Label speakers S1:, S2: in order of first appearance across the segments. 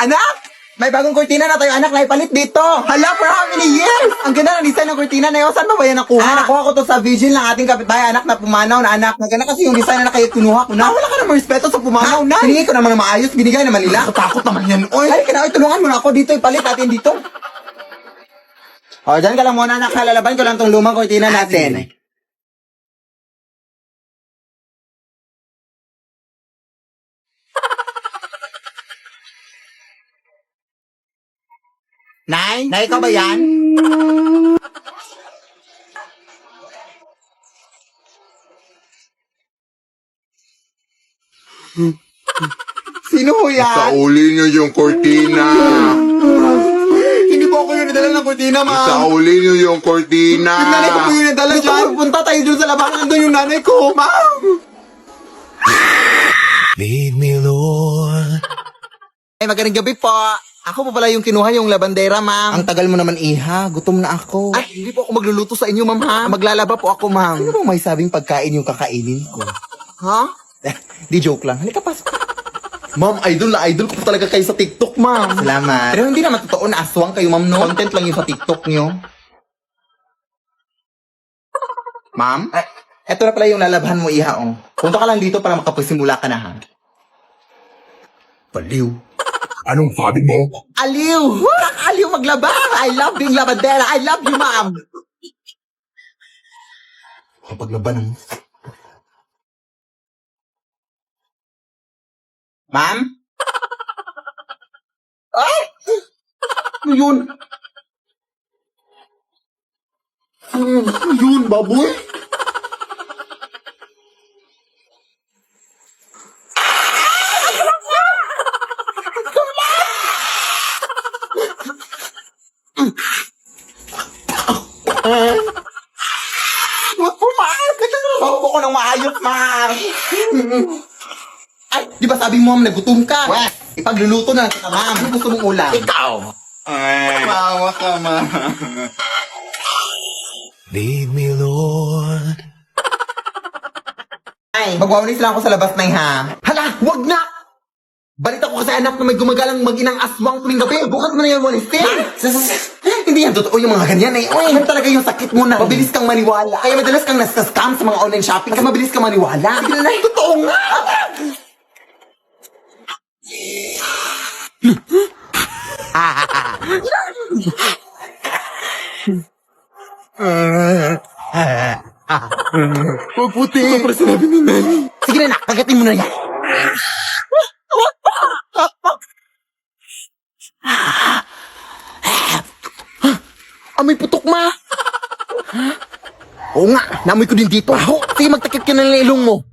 S1: Anak! May bagong kurtina na tayo, anak, na ipalit dito. Hala, for how many years? Ang ganda ng design ng kurtina na yun. Saan ba yan nakuha? Nakuha ko to sa vigil ng ating kapitbahay, anak, na pumanaw na anak. Nagana kasi yung design na kayo kinuha ko na. Wala ka namang respeto sa pumanaw na. Hiningi ko naman ng maayos, binigay naman nila.
S2: Takot naman yan, oy.
S1: Ay, kailangan tulungan mo na ako dito, ipalit natin dito. O, dyan ka lang muna, anak. Lalaban ko lang tong lumang kurtina natin. Nay? Nay, ikaw ba yan? Sino ho yan?
S2: Sauli niyo yung kortina.
S1: Hindi po ako yung nadala ng kurtina, ma'am.
S2: Sauli niyo yung kortina.
S1: Yung nanay ko po yung nadala dyan. Punta tayo dun sa labanan. Nandun yung nanay ko, ma'am.
S3: Lead me, Lord.
S1: Ay, magandang gabi po. Ako po pala yung kinuha yung labandera, ma'am. Ang tagal mo naman, iha. Gutom na ako. Ay, hindi po ako magluluto sa inyo, ma'am, ha? Maglalaba po ako, ma'am. Ano bang may sabing pagkain yung kakainin ko? Ha? Di joke lang. Halika, pasok.
S2: Ma'am, idol na idol ko po talaga kayo sa TikTok, ma'am.
S1: Salamat. Pero hindi naman totoo na aswang kayo, ma'am, no? Content lang yung sa TikTok nyo. Ma'am? Ay, eto na pala yung lalabahan mo, iha, oh. Punta ka lang dito para makapasimula ka na, ha?
S2: Baliw. Anong sabi mo?
S1: Aliw! Aliw maglaba! I love being labandera! I love you, ma'am!
S2: Kapaglaban mo.
S1: Ma'am? Ay! Ano yun?
S2: Ano yun, baboy?
S1: Wag po, ma'am! Nagtatrabaho ko ng maayos, ma'am! Ay, di ba sabi mo, ma'am, nagutom ka? Wes! Ipagluluto na kita, ma'am. Ano gusto mong ulam?
S2: Ikaw! Ay. Mawa ka, ma'am.
S3: Lead me, Lord.
S1: Ay, magwawalis lang ako sa labas na ha. Hala, wag na! Balita ko kasi anak na may gumagalang mag-inang aswang tuwing gabi. Bukas mo na yan, Wanistin. Hindi yan totoo yung mga ganyan eh. Uy, yan talaga yung sakit mo na. Mabilis kang maniwala. Kaya madalas kang nasa-scam sa mga online shopping. Kasi mabilis kang maniwala. Sige na, totoo nga.
S2: Maputi. Para sinabi ni Nani.
S1: Sige na, kagatin mo na yan. Amoy putok, ma. Oo nga, naamoy ko din dito. Sige, magtakip ka na ng ilong mo.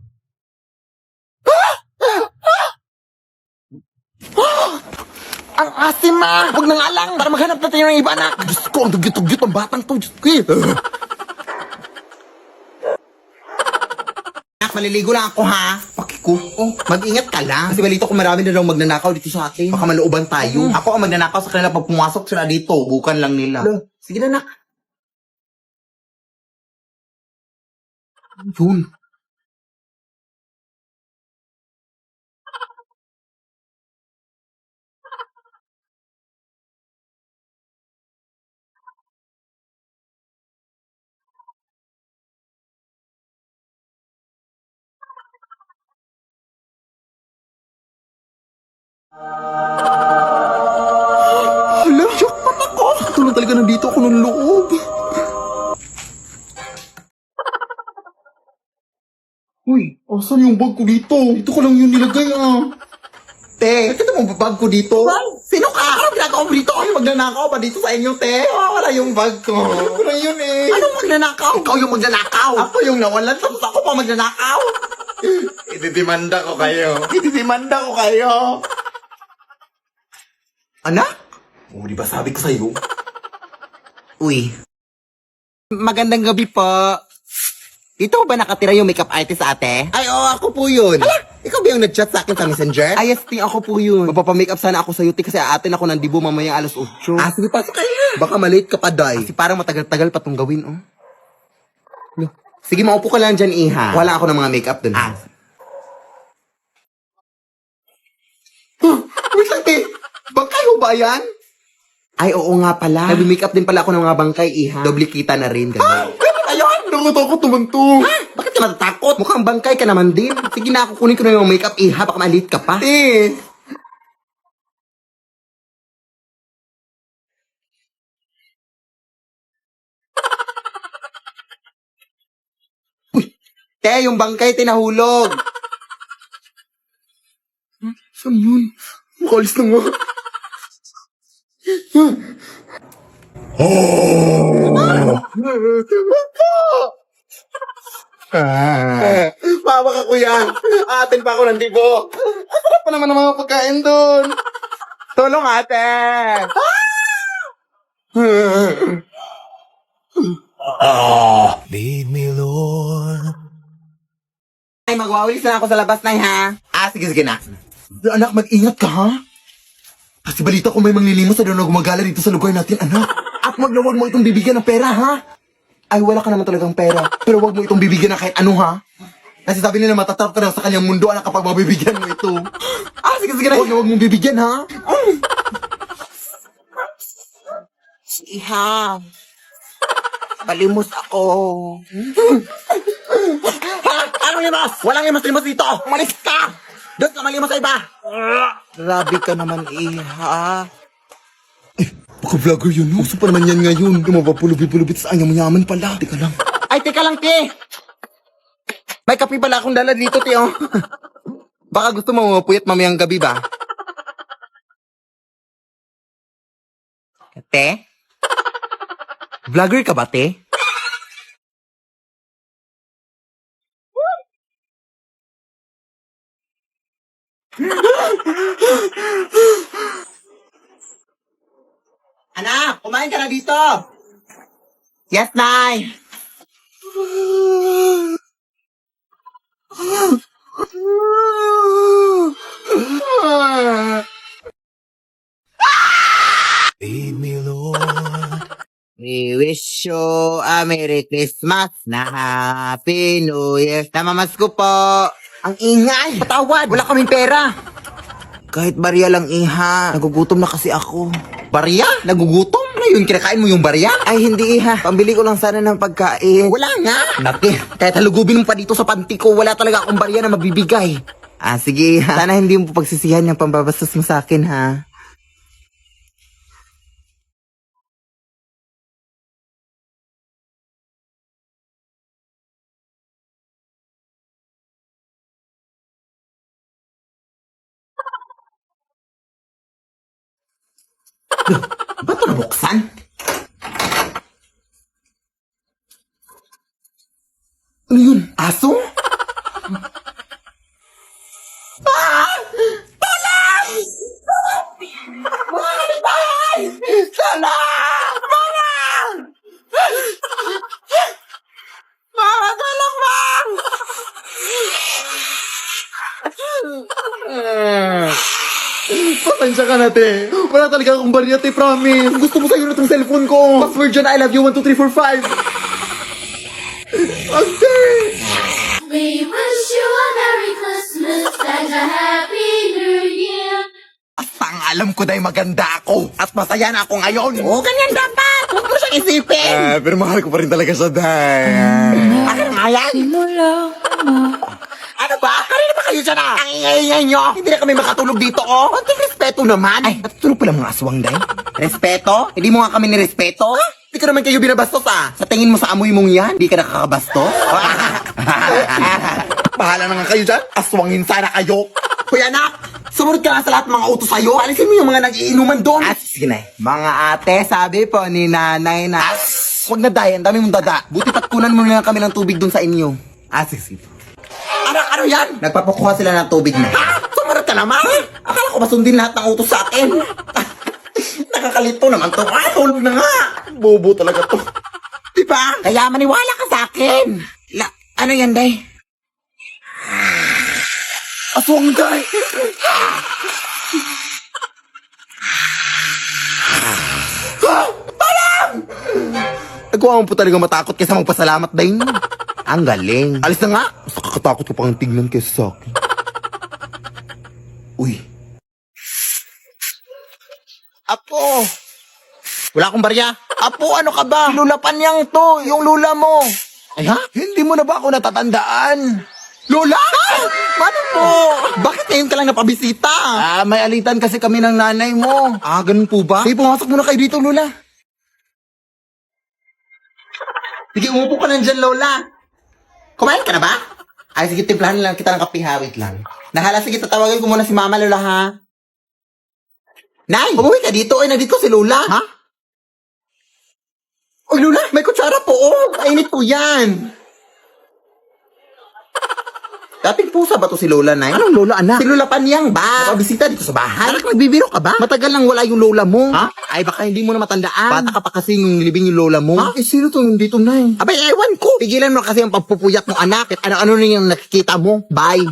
S1: Ang asim, ma. Huwag na nga lang. Para maghanap natin ng iba, anak. Diyos ko, ang dugyot-dugyot ang batang to. Diyos ko eh. Anak, maliligo lang ako, ha? Pakiko. Oh, mag-ingat ka lang. Kasi balito ko marami na daw magnanakaw dito sa atin. Baka malooban tayo. Ako ang magnanakaw sa kanila pag pumasok sila dito. Bukan lang nila. Sige na, anak. Yun. Hala, jackpot ako. Tulong talaga nandito ako ng loob.
S2: Uy, asan yung bag ko dito? Dito ko lang yun nilagay, ah.
S1: Te, nakita mo ba bag ko dito? Sino ka? Ano ginagawa mo dito? Ay, magnanakaw pa dito sa inyo, te. Wala yung bag ko.
S2: Wala yun eh.
S1: Anong magnanakaw? Ikaw yung magnanakaw. Ako yung nawalan, tapos ako pa magnanakaw.
S2: Ididimanda ko kayo. Ididimanda ko kayo.
S1: Anak?
S2: Oh, di ba sabi ko sa'yo?
S1: Uy. Magandang gabi po. Dito ba nakatira yung makeup artist ate? Ay, oo, ako po yun. Hala, ikaw ba yung nag-chat sa akin sa messenger? Ay, yes, ako po yun. Magpapamakeup sana ako sa UT kasi aatin ako ng dibo mamaya alas 8. Sige, pasok kayo na. Baka malate ka pa, day. Kasi parang matagal-tagal pa itong gawin, oh. Sige, maupo ka lang dyan, iha. Wala ako ng mga makeup dun. Wait lang, te. ba yan? Ay, oo nga pala. Nag-make up din pala ako ng mga bangkay, iha. Doble kita na rin, gano'n. Ganun ayun!
S2: Nakatakot naman to.
S1: Bakit ka natatakot? Mukhang bangkay ka naman din. Sige na, kukunin ko na yung makeup, iha. Baka malit ka pa. Te, yung bangkay, tinahulog.
S2: Saan yun? Makalis na nga.
S1: Bawa ka, kuya. Atin pa ako ng tibo. Sarap pa naman ang mga pagkain doon. Tulong, ate.
S3: Lead me, Lord.
S1: Ay, magwawalis na ako sa labas na, ha? Sige na.
S2: Anak, mag-ingat ka, ha? Kasi balita ko may manglilimos na daw na gumagala dito sa lugar natin, anak. At maglawag mo itong bibigyan ng pera, ha? Ay, wala ka naman talagang pera. Pero wag mo itong bibigyan ng kahit ano, ha? Kasi sabi nila matatarap ka daw sa kanyang mundo, anak, kapag mabibigyan mo ito. Sige na. Wag mong bibigyan, ha?
S1: Iha. Palimos ako. Ha? Anong limos? Walang limos dito. Umalis ka! Doon ka malimos sa iba. Grabe ka naman, iha.
S2: Baka vlogger yun, no? Uso pa naman yan ngayon. Yung mapapulubi-pulubit sa kanya, mayaman pala. Teka lang.
S1: Ay, teka lang, te. May kape pala akong dala dito, te, oh. Baka gusto mo mapuyat mamayang gabi ba? Te? Vlogger ka ba, te? Anak, kumain ka na dito. Yes, Nay.
S3: Lead me, Lord.
S1: We wish you a Merry Christmas na Happy New Year. Namamas ko po. Ang ingay. Patawad. Wala kaming pera. Kahit barya lang, iha. Nagugutom na kasi ako. Barya? Nagugutom? Ano yun? Kinakain mo yung barya? Ay, hindi, iha. Pambili ko lang sana ng pagkain. Wala nga. Naki, kahit halugubin mo pa dito sa panty ko, wala talaga akong barya na mabibigay. Sige, iha. Sana hindi mo pagsisihan yung pambabastos mo sa akin, ha? Ba't ito nabuksan? Ano yun? Aso? Tulong! Mga kapitbahay! Tulong! Mga tulong lang!
S2: Pasensya ka na, te. Wala talaga akong barya, te, promise. Gusto mo sa'yo na itong cellphone ko. Password dyan, I love you, 1, 2, 3, 4, 5. Ate!
S4: We wish you a Merry Christmas and a Happy New Year.
S1: Asang alam ko dahil maganda ako at masaya na ako ngayon. Oo, ganyan dapat. Huwag mo siyang isipin.
S2: Pero mahal ko pa rin talaga siya, day.
S1: Ano nga yan? Ano ba? Kanina ba kayo dyan ah? Ang ingay-ingay nyo. Hindi na kami makatulog dito, oh. Konting respeto naman. Ay, natutulog pala mga aswang, day. Respeto? Hindi mo nga kami nirespeto? Ha? Hindi ka naman kayo binabastos, ah. Sa tingin mo sa amoy mong yan, hindi ka nakakabastos?
S2: Bahala na nga kayo dyan. Aswangin sana kayo.
S1: Kuya anak, sumunod ka nga sa lahat ng mga utos sa'yo. Palisin mo yung mga nag-iinuman doon. Sige na. Mga ate, sabi po ni nanay na... Huwag na dayan, dami mong dada. Buti patkunan mo na lang kami ng tubig doon sa inyo. Sige. Anak, ano yan? Nagpapakuha sila ng tubig na. Sumunod ka naman. Akala ko masundin lahat ng utos sa akin. Nakakalito naman to. Tulog na nga.
S2: Bobo talaga to.
S1: Diba? Kaya maniwala ka sa akin. Ano yan, day?
S2: Aswang, day.
S1: Nagawa mo po talaga matakot kaysa magpasalamat, day. Ang galing. Alis na nga.
S2: Mas nakakatakot ko pang tignan kaysa sa akin.
S1: Uy. Apo! Wala akong barya. Apo, ano ka ba? Lula Panyang to, yung lula mo. Ay ha? Hindi mo na ba ako natatandaan? Lola! Paano po? Bakit ngayon ka lang napabisita? May alitan kasi kami ng nanay mo. Ganun po ba? Sige, pumasok muna kayo dito, Lola. Sige, umupo ka nandyan, Lola. Kumain ka na ba? Ay, sige, timplahan lang kita ng kape, ha? Wait lang. Nahala, sige, tatawagin ko muna si Mama, Lola, ha? Nay! Umuwi ka dito. Ay, nandito si Lola. Ha? Uy, Lola, may kutsara po. Oh, kainit po yan. Dating pusa ba to si Lola, Nay? Anong Lola, anak? Si Lola Panyang ba? Napabisita dito sa bahay? Anak, nagbibiro ka ba? Matagal nang wala yung Lola mo. Ha? Ay, baka hindi mo na matandaan. Bata ka pa kasi yung libing yung Lola mo. Ha? Sino to yung dito, Nay? Abay, ewan ko. Pigilan mo kasi ang pagpupuyat mo, anak. At ano-ano na yung nakikita mo. Bye.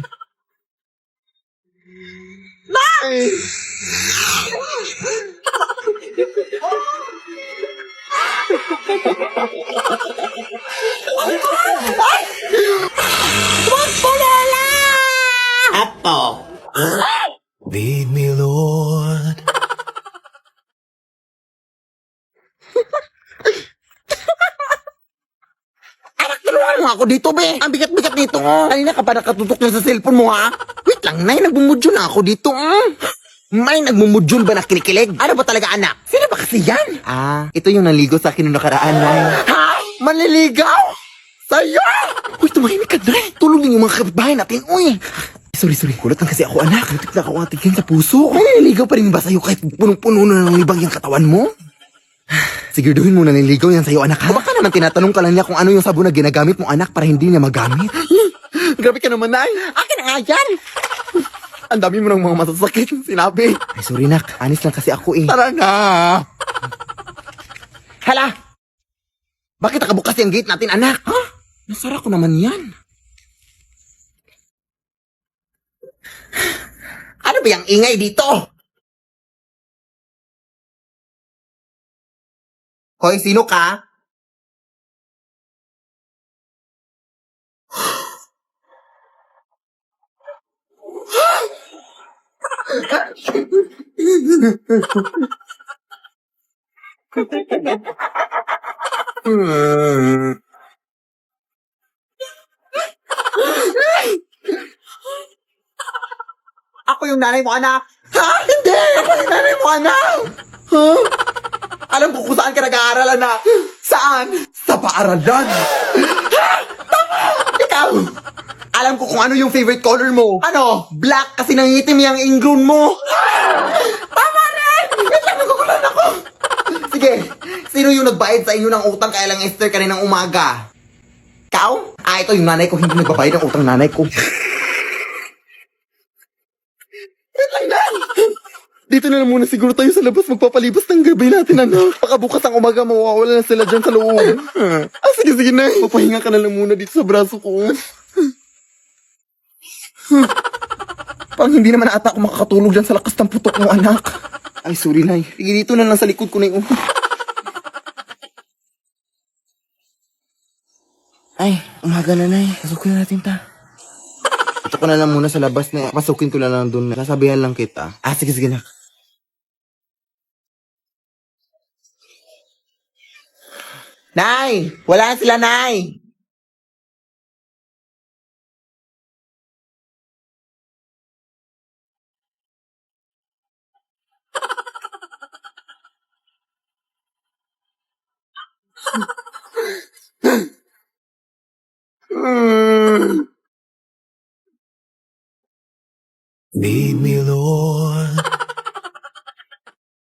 S1: Nay! Apo!
S3: Lead me, Lord.
S1: Anak, tulungan mo ako dito, be. Ang bigat-bigat nito. Kanina ka pa nakatutok na sa cellphone mo, ha? Wait lang, Nay. Nagmumudyo na ako dito. May nagmumudyol ba na kinikilig? Ano ba talaga, anak? Sino ba kasi yan? Ito yung naligo sa akin noong nakaraan, Nay. Ha? Manliligaw? Sa'yo? Uy, tumahimik ka, Nay. Tulog din yung mga kapitbahay natin, uy. Sorry. Kulat lang kasi ako, anak. Natik na ako ang tigyan sa puso. May naliligaw pa rin ba sa'yo kahit punong-puno na ng libang yung katawan mo? Siguraduhin mo na naliligaw yan sa'yo, anak, ha? O baka naman tinatanong ka lang niya kung ano yung sabon na ginagamit mo, anak, para hindi niya magamit. Grabe ka naman, Nay. Akin na nga yan. Ang dami mo ng mga masasakit sinabi. Ay, sorry, nak. Anis lang kasi ako, eh. Tara na. Hala! Bakit nakabukas yung gate natin, anak? Ha? Nasara ko naman yan. Ano ba yung ingay dito? Hoy, sino ka? Ako yung nanay mo, anak. Ha? Hindi! Ako yung nanay mo, anak. Ha? Alam ko kung saan ka nag-aaral, anak. Saan? Sa paaralan. Ha? Tama! Ikaw! Alam ko kung ano yung favorite color mo. Ano? Black kasi nangitim yung ingrown mo. Tama rin! Wait lang, nagugulan ako. Sige, sino yung nagbayad sa inyo ng utang kaya lang Esther kaninang umaga? Ikaw? Ito yung nanay ko, hindi nagbabayad ng utang nanay ko. Wait lang, Nan! Dito na lang muna siguro tayo sa labas magpapalibas ng gabi natin, anak. Baka bukas ang umaga mawawala na sila dyan sa loob. Sige, Nay. Mapahinga ka na lang muna dito sa braso ko. Parang hindi naman ata ako makakatulog dyan sa lakas ng putok mo, anak. Ay, sorry, Nay. Sige, dito na lang sa likod ko na yung... Ay, umaga na, Nay. Pasukin na natin ta. Ito ko na lang muna sa labas na pasukin ko na lang doon. Nasabihan lang kita. Sige na. Nay! Wala sila, Nay!
S3: Lead me, Lord.